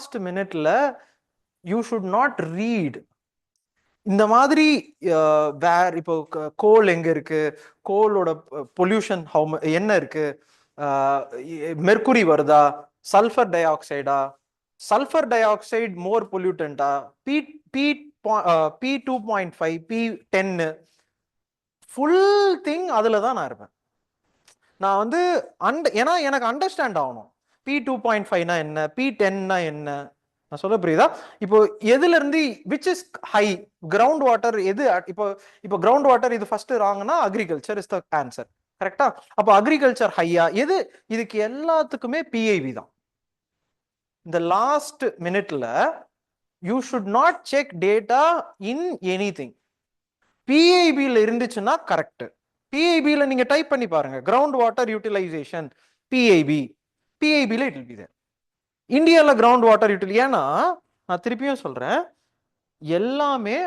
Last மினிட்ல you should not read இந்த மாதிரி. வேர் இப்போ கோல் எங்க இருக்கு, கோலோட பொல்யூஷன் என்ன இருக்கு, மெர்குரி வருதா, சல்ஃபர் டை ஆக்சைடா, சல்ஃபர் டை ஆக்சைடு மோர் பொல்யூட்டண்டா, P P P 2.5 P10, full thing அதுல தான் நான் இருப்பேன். நான் வந்து ஏன்னா எனக்கு அண்டர்ஸ்டாண்ட் ஆகணும் P2.5னா என்ன, P10னா என்ன. நான் சொல்ல புரியுதா? இப்போ எதுல இருந்து which is high, ground water எது? இப்போ கிரவுண்ட் வாட்டர் இது ஃபர்ஸ்ட் ராங்னா அக்ரிகல்ச்சர் இஸ் த ஆன்சர், கரெக்டா? அப்போ அக்ரிகல்ச்சர் ஹையா எது? இதுக்கு எல்லாத்துக்குமே பிஐவி தான். இந்த லாஸ்ட் மினிட்ல you should not check data in anything. பிஐபியில் இருந்துச்சுன்னா கரெக்ட். பிஐபியில் நீங்க டைப் பண்ணி பாருங்க, கிரவுண்ட் வாட்டர் யூட்டிலைசேஷன் பிஐபி, பிஐபியில் இட் வில் பி தேர். இந்தியாவில் கிரவுண்ட் வாட்டர் யூட்டில், ஏன்னா நான் திருப்பியும் சொல்றேன், எல்லாமே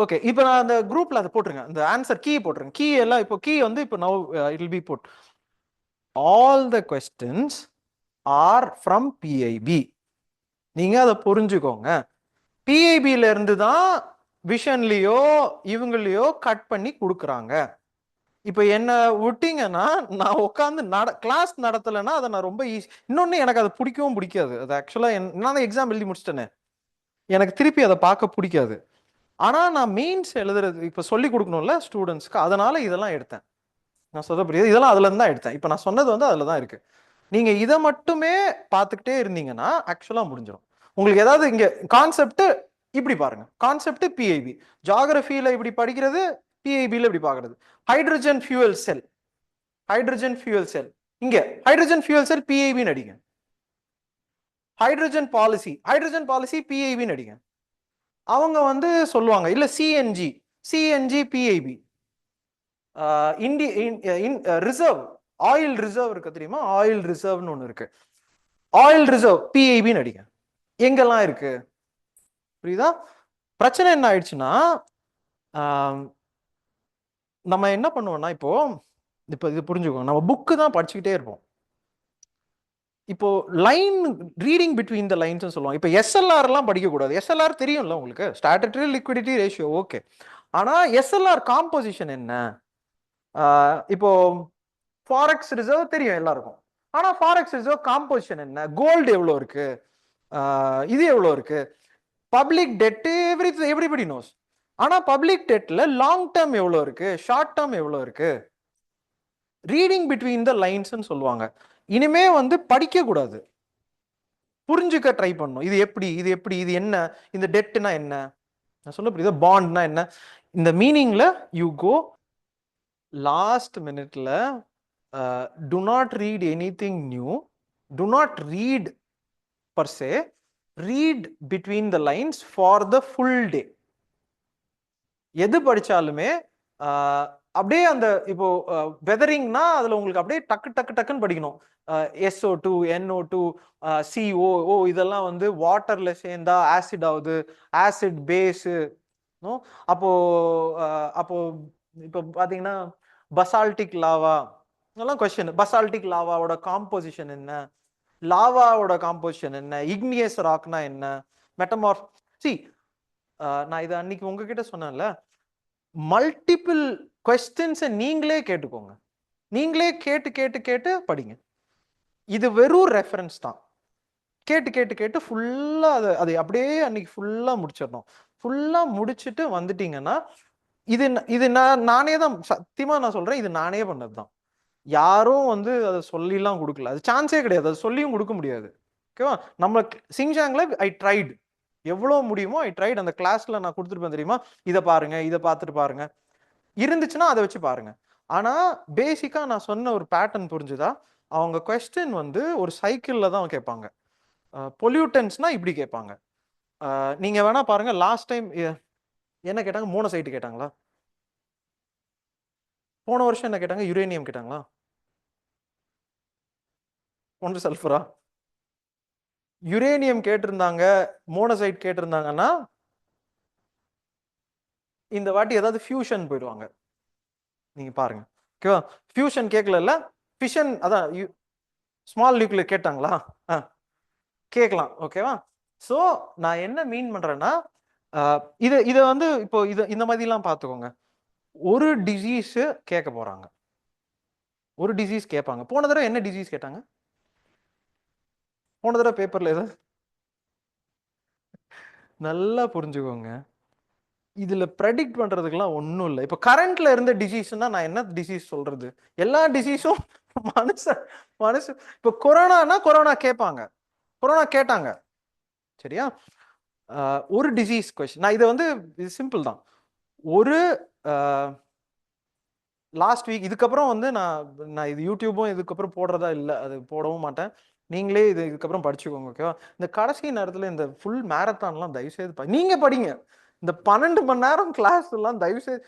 ஓகே. இப்போ நான் அந்த குரூப்ல அதை போட்டுருங்க, அந்த ஆன்சர் கீ போட்டுருங்க. கீ எல்லாம் இப்போ கீ வந்து இப்போ now it will be put all the questions are from PIB. நீங்க அதை புரிஞ்சுக்கோங்க. பிஐபியில இருந்து தான் விஷன்லயோ இவங்களையோ கட் பண்ணி கொடுக்குறாங்க. இப்போ என்ன விட்டீங்கன்னா நான் உட்காந்து கிளாஸ் நடத்தலைன்னா அதை நான் ரொம்ப ஈஸி. இன்னொன்னு எனக்கு அதை பிடிக்கவும் பிடிக்காது. அது ஆக்சுவலா நான் எக்ஸாம் எழுதி முடிச்சிட்டேனே, எனக்கு திருப்பி அதை பார்க்க பிடிக்காது. ஆனா நான் மெயின்ஸ் எழுதுறது இப்போ சொல்லி கொடுக்கணும்ல ஸ்டூடெண்ட்ஸ்க்கு, அதனால இதெல்லாம் எடுத்தேன். நான் சொல்ல புரியுது, இதெல்லாம் அதுல இருந்து தான் எடுத்தேன். இப்போ நான் சொன்னது வந்து அதுல தான் இருக்கு. நீங்க இதை மட்டுமே பார்த்துக்கிட்டே இருந்தீங்கன்னா ஆக்சுவலா முடிஞ்சிடும். உங்களுக்கு ஏதாவது இங்க கான்செப்ட் இப்படி பாருங்க, கான்செப்ட் பிஐபி, ஜியோகிராஃபியில இப்படி படிக்கிறது, பிஐபியில் இப்படி பார்க்கறது. ஹைட்ரஜன் ஃபியூவல் செல், ஹைட்ரஜன் ஃபியூவல் செல், இங்க ஹைட்ரஜன் ஃபியூவல் செல் பிஐபின்னு அடிங்க. ஹைட்ரஜன் பாலிசி, ஹைட்ரஜன் பாலிசி பிஐபின்னு அடிங்க. அவங்க வந்து சொல்லுவாங்க இல்ல CNG, CNG PIB. Reserve, oil reserve இருக்கு தெரியுமா, ஆயில் ரிசர்வ்னு ஒன்று இருக்கு, ஆயில் ரிசர்வ் பிஐபின்னு அடிங்க. எங்கெல்லாம் இருக்கு புரியுதா? பிரச்சனை என்ன ஆயிடுச்சுன்னா நம்ம என்ன பண்ணுவோம்னா, இப்போ இது புரிஞ்சுக்கோங்க, நம்ம புக்கு தான் படிச்சுக்கிட்டே இருப்போம். இப்போ line reading between the lines சொல்லுவாங்க. இப்போ எஸ்எல்ஆர் எல்லாம் படிக்க கூடாது. எஸ்எல்ஆர் தெரியும்ல உங்களுக்கு, ஸ்டாட்டரி லிக்விடிட்டி ரேஷியோ, ஓகே. ஆனா எஸ்எல்ஆர் காம்போசிஷன் என்ன? இப்போ ஃபாரெக்ஸ் ரிசர்வ் தெரியும் எல்லாருக்கும், ஆனா ஃபாரெக்ஸ் ரிசர்வ் காம்போசிஷன் என்ன? கோல்டு எவ்வளோ இருக்கு, இது எவ்வளோ இருக்கு, பப்ளிக் டெட் எவ்ரிபடி நோஸ். ஆனா பப்ளிக் டெட்ல லாங் டேர்ம் எவ்வளோ இருக்கு, ஷார்ட் டேர்ம் எவ்வளோ இருக்கு? ரீடிங் பிட்வீன் த லைன்ஸ் சொல்லுவாங்க. இனிமே வந்து படிக்க கூடாது, புரிஞ்சுக்க ட்ரை பண்ணும். இது எப்படி, இது எப்படி, இது என்ன, இந்த டெட்னா என்ன, நான் சொல்ல புரியுதா, பாண்ட்னா என்ன, இந்த மீனிங்ல யூ கோ. லாஸ்ட் மினிட்ல to not read anything new, to not read per se, read between the lines for the full day. எது படிச்சாலுமே அப்படியே அந்த இப்போ வெதரிங்னா அதுல உங்களுக்கு அப்படியே டக்கு டக்கு டக்குன்னு படிக்கணும். SO2, NO2, CO, இதெல்லாம் வந்து வாட்டர்ல சேர்ந்தா ஆசிட் ஆகுது, ஆசிட் பேஸு. அப்போ அப்போ இப்போ பாத்தீங்கன்னா பசால்டிக் லாவா இதெல்லாம் கொஸ்டின். பசால்டிக் லாவாவோட காம்போசிஷன் என்ன, லாவாவோட காம்போசிஷன் என்ன, இக்னியஸ் ராக்னா என்ன, மெட்டமார்ஃப். சி நான் இதை அன்னைக்கு உங்ககிட்ட சொன்னேன்ல, மல்டிபிள் கொஸ்டின்ஸை நீங்களே கேட்டுக்கோங்க, நீங்களே கேட்டு கேட்டு கேட்டு படிங்க. இது வெறும் ரெஃபரன்ஸ் தான். கேட்டு கேட்டு கேட்டு ஃபுல்லா அதை அப்படியே அன்னைக்கு ஃபுல்லா முடிச்சிடணும். ஃபுல்லா முடிச்சுட்டு வந்துட்டீங்கன்னா இது இது நானே தான் சத்தியமா நான் சொல்றேன், இது நானே பண்ணது தான். யாரும் வந்து அதை சொல்லிலாம் கொடுக்கல, அது சான்ஸே கிடையாது, அது சொல்லியும் கொடுக்க முடியாது. ஓகேவா? நம்ம சிங்ஜாங்ல ஐ ட்ரைட் எவ்வளோ முடியுமோ, ஐ ட்ரைட். அந்த கிளாஸ்ல நான் கொடுத்துருப்பேன் தெரியுமா, இதை பாருங்க, இதை பார்த்துட்டு பாருங்க, இருந்துச்சுன்னா அதை வச்சு பாருங்க. ஆனா பேசிக்கா நான் சொன்ன ஒரு பேட்டர்ன் புரிஞ்சுதா? அவங்க கொஸ்டின் வந்து ஒரு சைக்கிள்ல தான் கேட்பாங்க. பொல்யூட்டன்ஸ்னா இப்படி கேட்பாங்க. நீங்க வேணா பாருங்க, லாஸ்ட் டைம் என்ன கேட்டாங்க, மோனோசைட் கேட்டாங்களா? போன வருஷம் என்ன கேட்டாங்க, யுரேனியம் கேட்டாங்களா? ஒன்று சல்ஃபரா? யுரேனியம் கேட்டிருந்தாங்க, மோனோசைட் கேட்டிருந்தாங்கன்னா இந்த வாட்டி ஏதாவது ஃபியூஷன் போயிடுவாங்க. நீங்க பாருங்க, ஓகேவா? ஃபியூஷன் கேட்கல, ஃபிஷன், அதான் ஸ்மால் நியூக்ளியர் கேட்டாங்களா? கேட்கலாம். ஓகேவா? ஸோ நான் என்ன மீன் பண்றேன்னா, இதை வந்து இப்போ இந்த மாதிரிலாம் பார்த்துக்கோங்க. ஒரு டிசீஸ் கேட்க போறாங்க, ஒரு டிசீஸ் கேட்பாங்க. போன தடவை என்ன டிசீஸ் கேட்டாங்க? போன தடவை பேப்பர்ல ஏதாவது நல்லா புரிஞ்சுக்கோங்க. இதுல ப்ரெடிக்ட் பண்றதுக்குலாம் ஒன்றும் இல்லை. இப்போ கரண்ட்ல இருந்த டிசீஸ்னா நான் என்ன டிசீஸ் சொல்றது? எல்லா டிசீஸும் மனுஷன் மனுஷன் இப்போ கொரோனானா கொரோனா கேட்பாங்க, கொரோனா கேட்டாங்க. சரியா? ஒரு டிசீஸ் கொஸ்டின் நான் இதை வந்து இது சிம்பிள் தான். ஒரு லாஸ்ட் வீக் இதுக்கப்புறம் வந்து நான் இது யூடியூபும் இதுக்கப்புறம் போடுறதா இல்லை, அது போடவும் மாட்டேன். நீங்களே இதுக்கப்புறம் படிச்சுக்கோங்க. ஓகேவா? இந்த கடைசி நேரத்தில் இந்த ஃபுல் மேரத்தான்லாம் தயவுசெய்து நீங்க படிங்க. இந்த 12 மணி நேரம் கிளாஸ் எல்லாம் தயவுசெய்து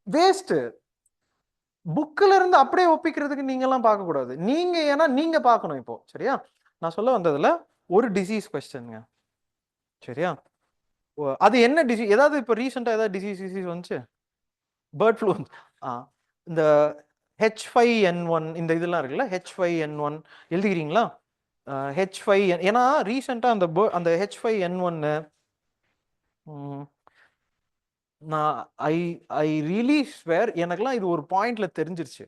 வேஸ்ட். புக்கில் இருந்து அப்படியே ஒப்பிக்கிறதுக்கு நீங்க எல்லாம் பார்க்க கூடாது. நீங்க ஏன்னா நீங்க பார்க்கணும் இப்போ. சரியா? நான் சொல்ல வந்ததுல ஒரு டிசீஸ் கொஸ்டின்ங்க. சரியா? அது என்ன டிசீஸ்? ஏதாவது இப்போ ரீசெண்டா ஏதாவது டிசீஸ் வந்துச்சு? Bird flu. இந்த H5N1 இந்த இதெல்லாம் இருக்குல்ல, H5N1 எழுதிக்கிறீங்களா? H5 ஏன்னா ரீசெண்டா அந்த H5N1 நான் ஐ ஐ ரியலி ஸ்வேர் எனக்குலாம் இது ஒரு பாயிண்ட்ல தெரிஞ்சிருச்சு.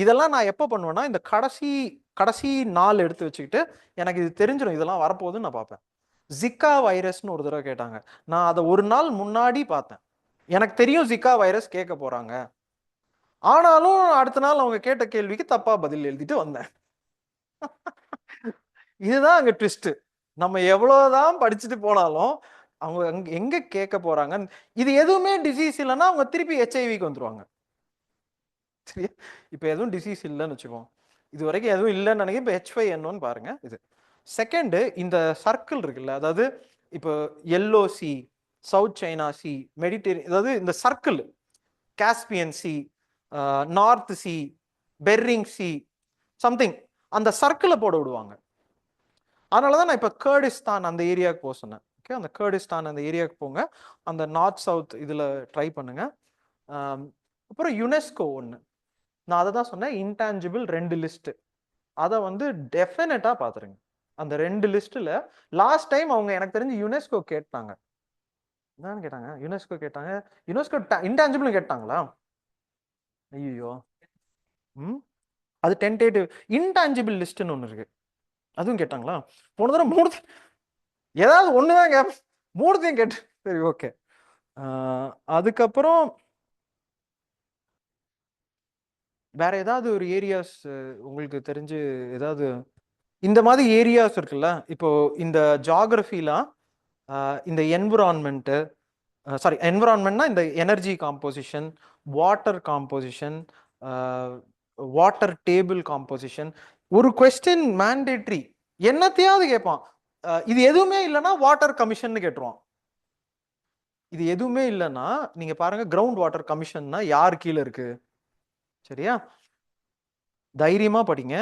இதெல்லாம் நான் எப்போ பண்ணுவேன்னா, இந்த கடைசி கடைசி நாள் எடுத்து வச்சுக்கிட்டு எனக்கு இது தெரிஞ்சிடும் இதெல்லாம் வரப்போகுதுன்னு நான் பார்ப்பேன். ஜிக்கா வைரஸ்னு ஒரு தடவை கேட்டாங்க, நான் அதை ஒரு நாள் முன்னாடி பார்த்தேன். எனக்கு தெரியும் ஜிக்கா வைரஸ் கேட்க போறாங்க, ஆனாலும் அடுத்த நாள் அவங்க கேட்ட கேள்விக்கு தப்பா பதில் எழுதிட்டு வந்தேன். இதுதான் அங்க ட்விஸ்ட். நம்ம எவ்வளவுதான் படிச்சுட்டு போனாலும் அவங்க எங்க கேட்க போறாங்க. இது எதுவுமே டிசீஸ் இல்லைன்னா அவங்க திருப்பி ஹெச்ஐவிக்கு வந்துருவாங்க. சரியா? இப்போ எதுவும் டிசீஸ் இல்லைன்னு வச்சுக்கோம், இது வரைக்கும் எதுவும் இல்லைன்னு நினைக்கிறேன். இப்போ H5N1 பாருங்க. இது செகண்ட் இந்த சர்க்கிள் இருக்குல்ல, அதாவது இப்போ Yellow Sea, South China Sea, Mediterranean, அதாவது இந்த circle Caspian Sea, North Sea, Bering Sea something, அந்த சர்க்கிளை போட விடுவாங்க. அதனாலதான் நான் இப்ப கர்டிஸ்தான் அந்த ஏரியாவுக்கு போக சொன்னேன். ஓகே, அந்த கர்டிஸ்தான் அந்த ஏரியாவுக்கு போங்க, அந்த நார்த் சவுத் இதுல ட்ரை பண்ணுங்க. அப்புறம் யுனெஸ்கோ ஒன்று, நான் அதை தான் சொன்னேன், இன்டான்ஜிபிள் 2 லிஸ்ட், அதை வந்து டெஃபினட்டா பாத்துருங்க. அந்த 2 லிஸ்ட்ல லாஸ்ட் டைம் அவங்க எனக்கு தெரிஞ்சு யுனெஸ்கோ கேட்டாங்க. என்னன்னு கேட்டாங்க? யுனெஸ்கோ கேட்டாங்க. யுனெஸ்கோ இன்டான்ஜிபிள் கேட்டாங்களா? ஐயோ. அது டென்டேட்டிவ் இன்டான்ஜிபிள் லிஸ்ட்னு ஒன்று இருக்கு, அதுவும் கேட்டாங்களா? போன தடவை 3 ஏதாவது ஒண்ணுதான் கேப், 3த்தையும் கேட்டு. சரி, ஓகே. அதுக்கப்புறம் வேற ஏதாவது ஒரு ஏரியாஸ் உங்களுக்கு தெரிஞ்சு ஏதாவது இந்த மாதிரி ஏரியாஸ் இருக்குல்ல? இப்போ இந்த ஜியாகிரபிலாம், இந்த என்விரான்மெண்ட், சாரி என்விரான்மெண்ட்னா இந்த energy composition, water composition, water table composition, ஒரு கொஸ்டின் மேண்டேட்ரி என்னத்தையாவது கேட்பான். இது எதுவுமே இல்லைன்னா வாட்டர் கமிஷன் கேட்டுருவான். இது எதுவுமே இல்லைன்னா நீங்க பாருங்க, கிரவுண்ட் வாட்டர் கமிஷன்னா யார் கீழே இருக்கு? சரியா? தைரியமா படிங்க.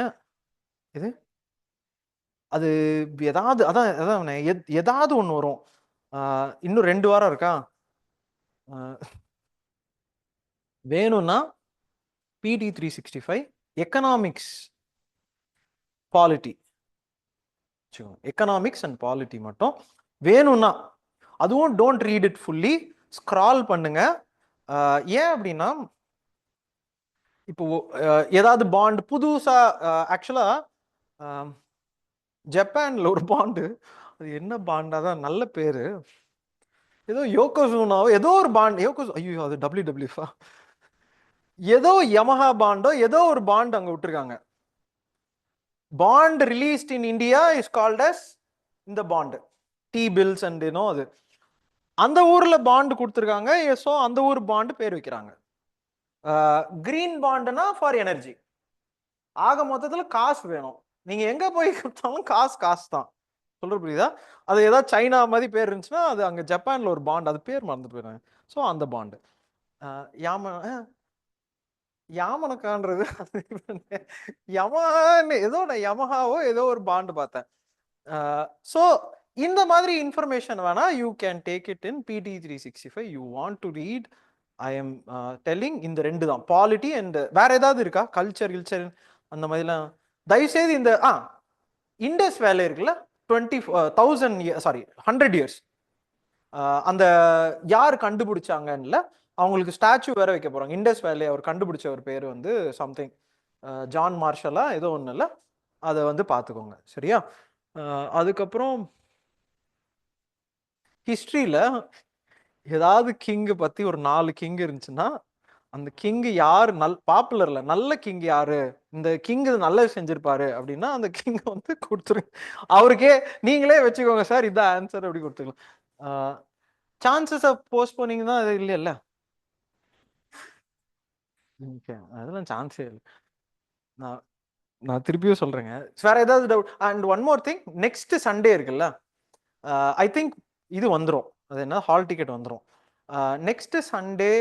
இது அது ஏதாவது அதான் அதான் ஏதாவது ஒன்று வரும். இன்னும் 2 வாரம் இருக்கா? வேணும்னா PD365 economics polity, economics and polity மட்டும் வேணும்னா, அதுவும் don't read it fully, scroll பண்ணுங்க. ஏன் அப்படின்னா, இப்போ ஏதாவது பாண்ட் புதுசா, ஆக்சுவலா ஜப்பான்ல ஒரு பாண்டு, அது என்ன பாண்டா தான் நல்ல பேரு, ஏதோ யோகோசூனாவோ ஏதோ ஒரு பாண்ட், ஐயோ அது WWF, ஏதோ யமஹா பாண்டோ ஏதோ ஒரு பாண்ட் அங்க விட்டுருக்காங்க. Bond released in India is called as இந்த பாண்ட் டி பில்ஸ் அண்ட் அது அந்த ஊர்ல பாண்ட் கொடுத்துருக்காங்க. ஸோ அந்த ஊர் பாண்ட் பேர் வைக்கிறாங்க. கிரீன் பாண்ட்னா ஃபார் எனர்ஜி. ஆக மொத்தத்துல காசு வேணும், நீங்க எங்க போய் கொடுத்தாலும் காசு காசு தான். சொல்ற புரியுதா? அது ஏதாவது சைனா மாதிரி பேர் இருந்துச்சுன்னா அது அங்க ஜப்பான்ல ஒரு பாண்ட், அது பேர் மறந்து போயிடுறாங்க. ஸோ அந்த பாண்டு யாம யாமனக்கான்றது யமான்னு ஏதோ யமஹாவோ ஏதோ ஒரு பாண்டு பார்த்தேன். ஸோ இந்த மாதிரி இன்ஃபர்மேஷன் வேணா you can take it in PT365. You want to read, I am telling இந்த 2 தான் பாலிட்டி அண்ட் வேற ஏதாவது இருக்கா? கல்ச்சர் அந்த மாதிரிலாம் தயவுசெய்து இந்த இண்டஸ் வேலை இருக்குல்ல 20,000 சாரி 100 இயர்ஸ், அந்த யார் கண்டுபிடிச்சாங்கன்னு அவங்களுக்கு ஸ்டாச்சு வேற வைக்க போறாங்க. இண்டஸ் வேலை அவர் கண்டுபிடிச்ச ஒரு பேர் வந்து சம்திங் ஜான் மார்ஷலா ஏதோ ஒண்ணு இல்ல, அதை வந்து பார்த்துக்கோங்க சரியா. அதுக்கப்புறம் ஹிஸ்டரியில ஏதாவது கிங் பத்தி ஒரு 4 கிங் இருந்துச்சுன்னா அந்த கிங் யாரு பாப்புலர்ல நல்ல கிங் யாரு, இந்த கிங் நல்லது செஞ்சிருப்பாரு அப்படின்னா அந்த கிங் வந்து கொடுத்துருங்க அவருக்கே. நீங்களே வச்சுக்கோங்க சார் இதான் ஆன்சர் அப்படி கொடுத்துக்கலாம். சான்சஸ் ஆஃப் போஸ்ட்போனிங் தான் அது இல்லையல்ல, அதெல்லாம் சான்ஸே இல்லை. நான் நான் திருப்பியும் சொல்றேங்க, வேற ஏதாவது doubt? And one more thing, next Sunday இருக்குல்ல, ஐ திங்க் இது வந்துடும், அது என்ன ஹால் டிக்கெட் வந்துடும். நெக்ஸ்ட் சண்டே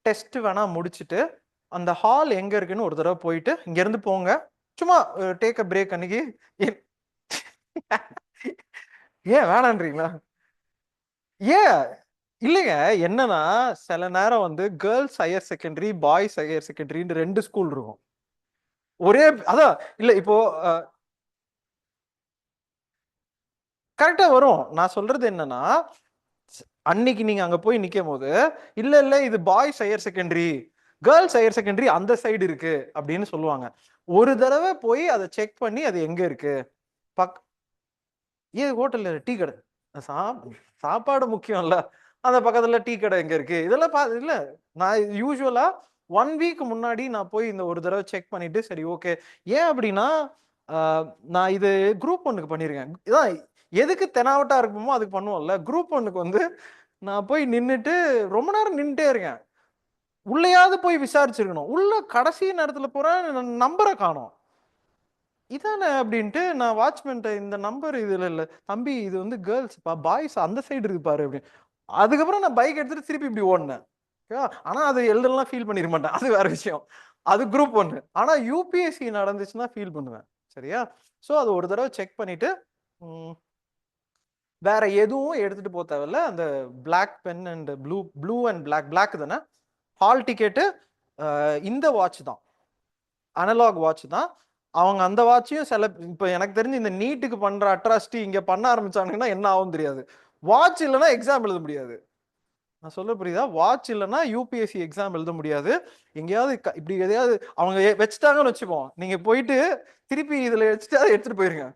டெஸ்ட் வேணா முடிச்சுட்டு அந்த ஹால் எங்க இருக்குன்னு ஒரு தடவை போயிட்டு இங்க இருந்து போங்க, சும்மா டேக் அ பிரேக் அன்னைக்கு. ஏன் வேணான்றீங்களா? ஏன் இல்லைங்க, என்னன்னா சில நேரம் வந்து girls higher secondary boys higher செகண்டரின்னு 2 ஸ்கூல் இருக்கும் ஒரே. அதான் இல்ல இப்போ கரெக்டா வரும். நான் சொல்றது என்னன்னா, அன்னைக்கு நீங்க அங்க போய் நிக்கும் போது இல்ல இல்ல இது boys higher secondary girls higher secondary அந்த சைடு இருக்கு அப்படின்னு சொல்லுவாங்க. ஒரு தடவை போய் அதை செக் பண்ணி அது எங்க இருக்கு பக் ஏன் ஹோட்டல்ல டீ கடை சாப்பாடு முக்கியம் இல்ல, அந்த பக்கத்துல டீ கடை எங்க இருக்கு இதெல்லாம் இல்ல. நான் யூஸ்வலா 1 வீக் முன்னாடி நான் போய் இந்த ஒரு தடவை செக் பண்ணிட்டு சரி ஓகே. ஏன் அப்படின்னா நான் இது குரூப் 1க்கு பண்ணிருக்கேன். இதான் எதுக்கு தெனாவட்டா இருக்குமோ அதுக்கு பண்ணுவோம்ல. குரூப் 1க்கு வந்து நான் போய் நின்னுட்டு ரொம்ப நேரம் நின்னுட்டே இருக்கேன். உள்ளயாவது போய் விசாரிச்சிருக்கணும். உள்ள கடைசி நேரத்துல போறேன் நம்பரை காணோம். இதானே அப்படின்ட்டு நான் வாட்ச்மேன்ட்ட இந்த நம்பர் இதுல இல்ல தம்பி, இது வந்து கேர்ள்ஸ் பாய்ஸ் அந்த சைடு இருக்கு பாரு அப்படின்னு. அதுக்கப்புறம் நான் பைக் எடுத்துட்டு திருப்பி இப்படி ஓடினேன். ஆனா அது எழுதலாம் ஃபீல் பண்ணிருக்க மாட்டேன், அது வேற விஷயம். அது குரூப் 1. ஆனா யூபிஎஸ்சி நடந்துச்சுன்னா ஃபீல் பண்ணுவேன் சரியா. சோ அது ஒரு தடவை செக் பண்ணிட்டு வேற எதுவும் எடுத்துட்டு போக தேவையில்ல. அந்த black pen and blue and black தானே ஹால் டிக்கெட்டு. இந்த வாட்ச் தான், அனலாக் வாட்ச் தான். அவங்க அந்த வாட்சையும் இப்ப எனக்கு தெரிஞ்சு இந்த நீட்டுக்கு பண்ற அட்ராசிட்டி இங்க பண்ண ஆரம்பிச்சாங்கன்னா என்ன ஆகும் தெரியாது. வாட்ச் இல்லைன்னா எக்ஸாம் எழுத முடியாது. நான் சொல்ல புரியுதா? வாட்ச் இல்லைன்னா யூபிஎஸ்சி எக்ஸாம் எழுத முடியாது. எங்கேயாவது இப்படி எதையாவது அவங்க வச்சுட்டாங்கன்னு வச்சுப்போம், நீங்க போயிட்டு திருப்பி இதுல வச்சுட்டு அதை எடுத்துட்டு போயிருங்க.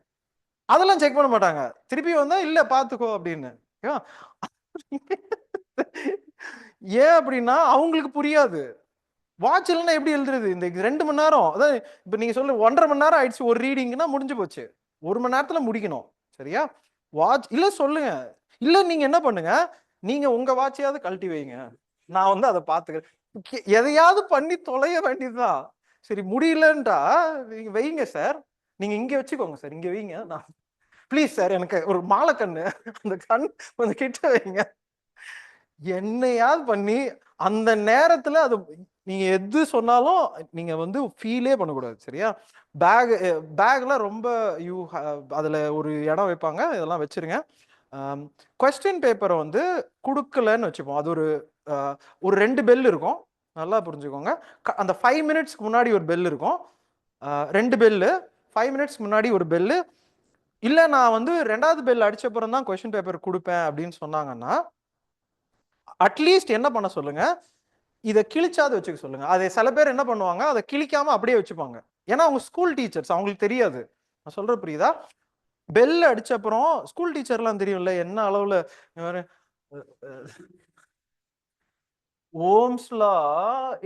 அதெல்லாம் செக் பண்ண மாட்டாங்க. திருப்பி வந்தா இல்ல பாத்துக்கோ அப்படின்னு. ஏன் அப்படின்னா அவங்களுக்கு புரியாது. வாட்ச் இல்லைன்னா எப்படி எழுதுறது? இந்த 2 மணி நேரம் அதாவது இப்ப நீங்க சொல்ல 1.5 மணி நேரம் ஆயிடுச்சு ஒரு ரீடிங்னா முடிஞ்சு போச்சு. 1 மணி நேரத்துல முடிக்கணும் சரியா. வாட்ச் இல்ல சொல்லுங்க. இல்ல நீங்க என்ன பண்ணுங்க, நீங்க உங்க வாட்சையாவது கழட்டி வைங்க, நான் வந்து அதை பாத்துக்கிறேன். எதையாவது பண்ணி தொலைய வேண்டியதுதான். சரி முடியலன்றா நீங்க வைங்க சார், நீங்க இங்க வச்சுக்கோங்க சார், இங்க வைங்க, நான் ப்ளீஸ் சார் எனக்கு ஒரு மாலை கண்ணு அந்த கண் கொஞ்சம் கிட்ட வைங்க. என்னையாவது பண்ணி அந்த நேரத்துல அது நீங்க எது சொன்னாலும் நீங்க வந்து ஃபீலே பண்ணக்கூடாது சரியா. பேக்ல ரொம்ப அதுல ஒரு இடம் வைப்பாங்க, இதெல்லாம் வச்சிருங்க. கொஸ்டின் பேப்பரை வந்து கொடுக்கலன்னு வச்சுப்போம், அது ஒரு 2 பெல் இருக்கும், நல்லா புரிஞ்சுக்கோங்க. அந்த 5 மினிட்ஸ்க்கு முன்னாடி ஒரு பெல் இருக்கும், 2 பெல்லு 5 மினிட்ஸ் முன்னாடி ஒரு பெல்லு. இல்ல நான் வந்து 2வது பெல் அடிச்சப்புறம் தான் கொஸ்டின் பேப்பர் கொடுப்பேன் அப்படின்னு சொன்னாங்கன்னா அட்லீஸ்ட் என்ன பண்ண சொல்லுங்க, இதை கிழிச்சாது வச்சுக்க சொல்லுங்க. அதை சில பேர் என்ன பண்ணுவாங்க, அதை கிழிக்காம அப்படியே வச்சுப்பாங்க. ஏன்னா அவங்க ஸ்கூல் டீச்சர்ஸ், அவங்களுக்கு தெரியாது. நான் சொல்ற புரியுதா? பெல் அடிச்ச அப்புறம் ஸ்கூல் டீச்சர்லாம் தெரியும்ல என்ன அளவுல Ohm's law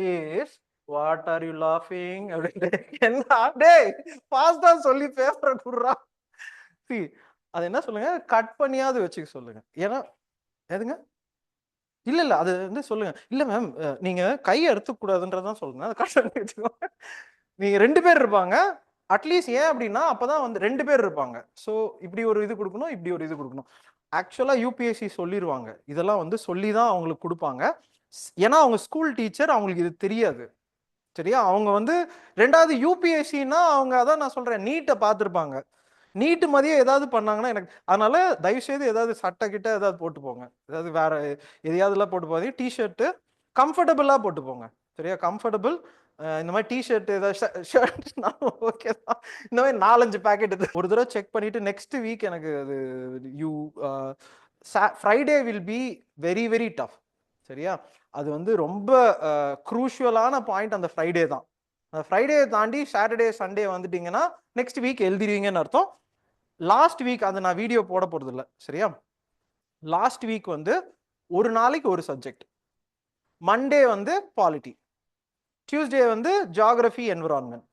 is what are you லாஃபிங் அப்படின்னு என்ன டேய் பாஸ்டா சொல்லி பேப்பரை குடுறா. அது என்ன சொல்லுங்க, கட் பண்ணியாவது வச்சுக்க சொல்லுங்க. ஏன்னா எதுங்க இல்ல இல்ல அது வந்து சொல்லுங்க. இல்ல மேம் நீங்க கையை எடுத்துக்க கூடாதுன்றதான் சொல்லுங்க, அதை கட் பண்ணி வச்சுக்கோங்க. நீங்க 2 பேர் இருப்பாங்க அட்லீஸ்ட். ஏன் அப்படின்னா அப்பதான் வந்து 2 பேர் இருப்பாங்க. ஸோ இப்படி ஒரு இது கொடுக்கணும், இப்படி ஒரு இது கொடுக்கணும். ஆக்சுவலா யூபிஎஸ்சி சொல்லிடுவாங்க, இதெல்லாம் வந்து சொல்லி தான் அவங்களுக்கு கொடுப்பாங்க. ஏன்னா அவங்க ஸ்கூல் டீச்சர், அவங்களுக்கு இது தெரியாது சரியா. அவங்க வந்து 2வது யூபிஎஸ்சின்னா அவங்க அதான் நான் சொல்றேன் நீட்டை பார்த்துருப்பாங்க. நீட்டு மதியம் ஏதாவது பண்ணாங்கன்னா எனக்கு அதனால தயவு செய்து ஏதாவது சட்டை கிட்ட ஏதாவது போட்டு போங்க, ஏதாவது வேற எதையாவதுலாம் போட்டு போகாதீங்க. டிஷர்ட்டு கம்ஃபர்டபுளா போட்டு போங்க சரியா. கம்ஃபர்டபுள் இந்த மாதிரி டிஷர்ட் ஏதாவது ஷர்ட் ஓகே தான். இந்த மாதிரி 4-5 பேக்கெட் ஒரு தடவை செக் பண்ணிட்டு நெக்ஸ்ட் வீக் எனக்கு அது you Friday will be very very tough. சரியா? அது வந்து ரொம்ப குரூஷியலான பாயிண்ட் அந்த ஃப்ரைடே தான். அந்த ஃப்ரைடே தாண்டி சாட்டர்டே சண்டே வந்துட்டீங்கன்னா நெக்ஸ்ட் வீக் எழுதிருவீங்கன்னு அர்த்தம். லாஸ்ட் வீக் அது நான் வீடியோ போட போறது இல்லை. சரியா? லாஸ்ட் வீக் வந்து ஒரு நாளைக்கு ஒரு சப்ஜெக்ட். மண்டே வந்து பாலிட்டி, டியூஸ்டே வந்து ஜியாகிரபி என்விரான்மெண்ட்,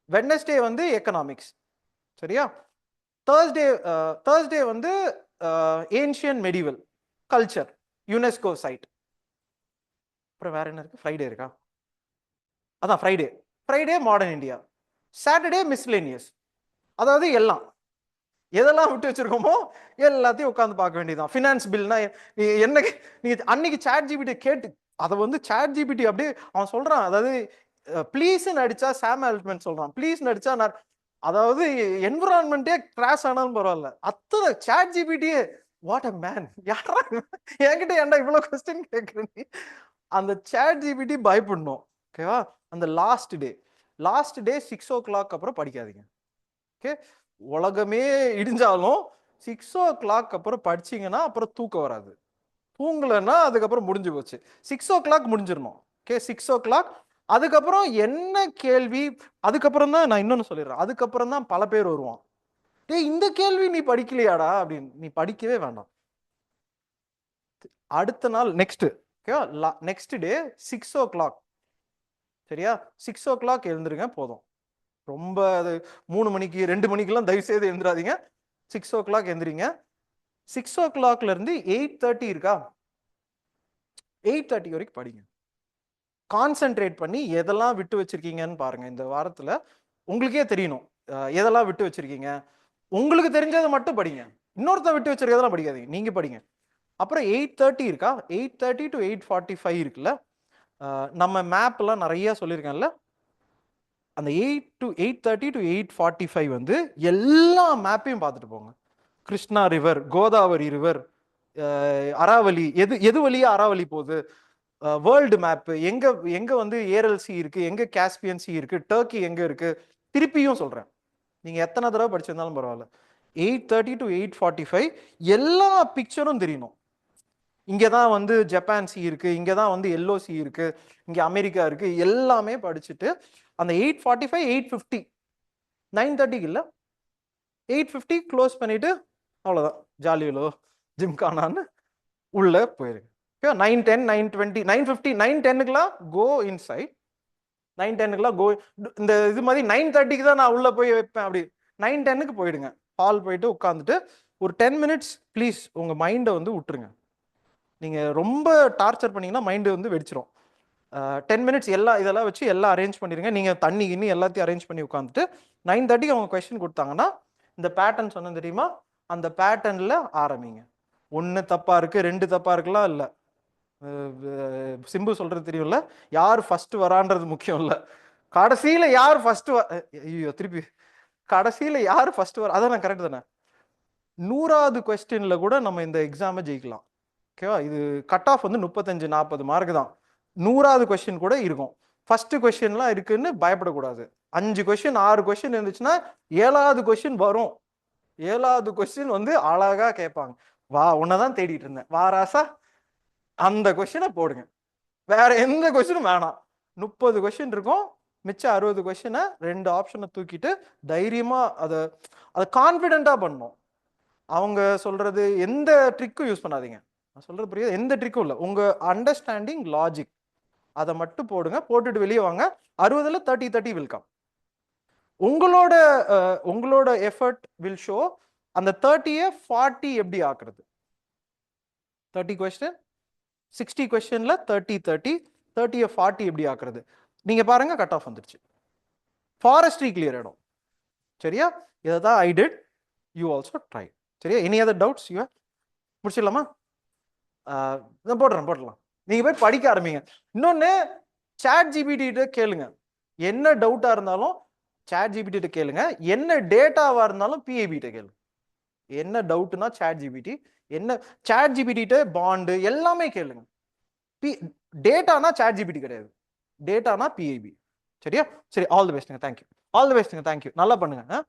வெட்னஸ்டே வந்து எக்கனாமிக்ஸ். சரியா? தேர்ஸ்டே வந்து ancient medieval culture UNESCO site. அப்புறம் வேற என்ன இருக்கு? ஃப்ரைடே இருக்கா? அதான் Friday modern India. Saturday miscellaneous. அதாவது எல்லாம் எதெல்லாம் விட்டு வச்சிருக்கோமோ எல்லாத்தையும் உட்காந்து பார்க்க வேண்டியதுதான். ஃபினான்ஸ் பில்னா என்ன? நீங்க அன்னைக்கு சாட் ஜிபிடி கேட்டு அதை வந்து சாட் ஜிபிடி அப்படியே அவன் சொல்றான். அதாவது ப்ளீஸ் அடிச்சா சாம் ஆல்ட்மேன் சொல்றான், ப்ளீஸ் அடிச்சா நான், அதாவது என்விரான்மெண்டே கிராஷ் ஆனாலும் பரவாயில்ல, அத்தனை சாட் ஜிபிடியே வாட் அ மேன். யாரா என்கிட்ட ஏன்டா இவ்வளவு கொஸ்டின் கேட்குறேன்? அந்த சாட் ஜிபிடி பயப்படணும். ஓகேவா? அந்த லாஸ்ட் டே 6 o'clock அப்புறம் படிக்காதீங்க. ஓகே? உலகமே இடிஞ்சாலும் 6 o'clock அப்புறம் படிச்சீங்கன்னா அப்புறம் தூக்கம் வராது. தூங்கலைன்னா அதுக்கப்புறம் முடிஞ்சு போச்சு. 6 o'clock முடிஞ்சிடணும். ஓகே? 6 o'clock. அதுக்கப்புறம் என்ன கேள்வி? அதுக்கப்புறம் தான் நான் இன்னொன்னு சொல்லிடுறேன். அதுக்கப்புறம் தான் பல பேர் வருவான், டேய் இந்த கேள்வி நீ படிக்கலையாடா அப்படின்னு. நீ படிக்கவே வேண்டாம். அடுத்த நாள் நெக்ஸ்ட், ஓகேவா? Next day 6 o'clock. சரியா? 6 o'clock எழுந்துருங்க போதும். ரொம்ப அது 3 மணிக்கு 2 மணிக்கெல்லாம் தயவு செய்து எழுந்துடாதீங்க. 6 o'clock எழுந்துறீங்க. 6 o'clockல இருந்து 8:30 இருக்கா, 8:30 வரைக்கும் படிங்க. கான்சென்ட்ரேட் பண்ணி எதெல்லாம் விட்டு வச்சிருக்கீங்கன்னு பாருங்க. இந்த வாரத்துல உங்களுக்கே தெரியணும் எதெல்லாம் விட்டு வச்சிருக்கீங்க. உங்களுக்கு தெரிஞ்சதை மட்டும் படிங்க, இன்னொருத்த விட்டு வச்சிருக்கதெல்லாம் படிக்காதீங்க, நீங்க படிங்க. அப்புறம் 8:30 இருக்கா, 8:30 to 8:45 இருக்குல்ல, நம்ம மேப் எல்லாம் நிறைய சொல்லியிருக்கேன்ல, அந்த 8:30 to 8:45 வந்து எல்லா மேப்பையும் பார்த்துட்டு போங்க. கிருஷ்ணா ரிவர், கோதாவரி ரிவர், அராவலி, எது வழியா அராவலி போகுது, வேர்ல்டு மேப், எங்க எங்க வந்து ஏரல் சி இருக்கு, எங்க காஸ்பியன் சி இருக்கு, டர்க்கி எங்க இருக்கு, திருப்பியும் சொல்றேன், நீங்க எத்தனை தடவை படிச்சிருந்தாலும் பரவாயில்ல. 8:30 to 8:45 எல்லா பிக்சரும் தெரியணும். இங்கதான் வந்து ஜப்பான் சி இருக்கு, இங்கதான் வந்து எல்லோ சி இருக்கு, இங்க அமெரிக்கா இருக்கு, எல்லாமே படிச்சுட்டு அந்த 8:45 8:50 9:30 இல்ல 8:50 க்ளோஸ் பண்ணிட்டு அவ்வளவுதான், ஜாலியலோ ஜிம்கானான்னு உள்ள போயிருங்க. 9:10 9:20 9:50 9:10க்குலாம் கோ இன்சைட். 9:10க்குலாம் கோ. இந்த இது மாதிரி 9:30க்கு தான் நான் உள்ள போய் வைப்பேன். அப்படி 9:10க்கு போயிடுங்க. ஹால் போயிட்டு உட்காந்துட்டு ஒரு 10 மினிட்ஸ் ப்ளீஸ் உங்க மைண்டை வந்து விட்டுருங்க. நீங்க ரொம்ப டார்ச்சர் பண்ணீங்கன்னா மைண்டு வந்து வெடிச்சிரும். 10 மினிட்ஸ் இதெல்லாம் வச்சு எல்லாம் அரேஞ்ச் பண்ணிடுங்க. நீங்கள் தண்ணி கிண்ணி எல்லாத்தையும் அரேஞ்ச் பண்ணி உட்காந்துட்டு 9:30க்கு அவங்க கொஸ்டின் கொடுத்தாங்கன்னா இந்த பேட்டர்ன் சொன்ன தெரியுமா, அந்த பேட்டர்னில் ஆரம்பிங்க. 1 தப்பா இருக்கு 2 தப்பா இருக்குலாம் இல்லை. சிம்பு சொல்றது தெரியும்ல, யார் ஃபர்ஸ்ட் வரான்றது முக்கியம் இல்லை, கடைசியில யார் ஃபர்ஸ்ட் ஐயோ திருப்பி கடைசியில யார் ஃபர்ஸ்ட் வர, அதான் கரெக்ட் தானே. 100வது கொஸ்டின்ல கூட நம்ம இந்த எக்ஸாமை ஜெயிக்கலாம். ஓகேவா? இது கட் ஆஃப் வந்து 35-40 மார்க் தான். 100வது கொஸ்டின் கூட இருக்கும். ஃபர்ஸ்ட் கொஸ்டின்லாம் இருக்குன்னு பயப்படக்கூடாது. 5 கொஸ்டின் 6 கொஸ்டின் இருந்துச்சுன்னா 7வது கொஸ்டின் வரும். 7வது கொஸ்டின் வந்து அழகா கேட்பாங்க, வா உன்னதான் தேடிட்டு இருந்தேன் வா ராசா, அந்த கொஸ்டினை போடுங்க. வேற எந்த கொஸ்டினும் வேணாம். 30 கொஸ்டின் இருக்கும், மிச்சம் 60 கொஸ்டினை 2 ஆப்ஷனை தூக்கிட்டு தைரியமா அதை கான்பிடென்டா பண்ணணும். அவங்க சொல்றது எந்த ட்ரிக்கும் யூஸ் பண்ணாதீங்க. நான் சொல்றது புரியுது, எந்த ட்ரிக்கும் இல்லை, உங்க அண்டர்ஸ்டாண்டிங் லாஜிக் அதை மட்டும் போடுங்க. போட்டுட்டு வெளியே வாங்க. 60ல 30 வில் கம். உங்களோட எஃபர்ட் வில் ஷோ அந்த 30ய 40 எப்படி ஆக்குறது. 30 கொஸ்டின் 60 கொஸ்டின்ல 30ய 40 எப்படி ஆக்குறது. நீங்க பாருங்க கட் ஆஃப் வந்துருச்சு. ஃபாரஸ்ட்ரி கிளியர் ஆயிடும். சரியா? இதை தான் I did, you also try. சரியா? Any other doubts? யூ முடிச்சிடலாமா? போடலாம். நீங்க போய் படிக்க ஆரம்பிங்க. இன்னொன்னு, சாட் ஜிபிடி கேளுங்க, என்ன டவுட்டா இருந்தாலும் சாட் ஜிபிடி கேளுங்க, என்ன டேட்டாவா இருந்தாலும் பிஐபி கேளுங்க. என்ன டவுட்னா சாட் ஜிபிடி, என்ன சாட் ஜிபிடி பாண்டு எல்லாமே கேளுங்க. டேட்டானா சாட் ஜிபிடி கிடையாது, டேட்டானா பிஐபி. சரியா? சரி, ஆல் தி பெஸ்ட்டுங்க. தேங்க்யூ. ஆல் தி பெஸ்ட்டுங்க. தேங்க்யூ. நல்லா பண்ணுங்க.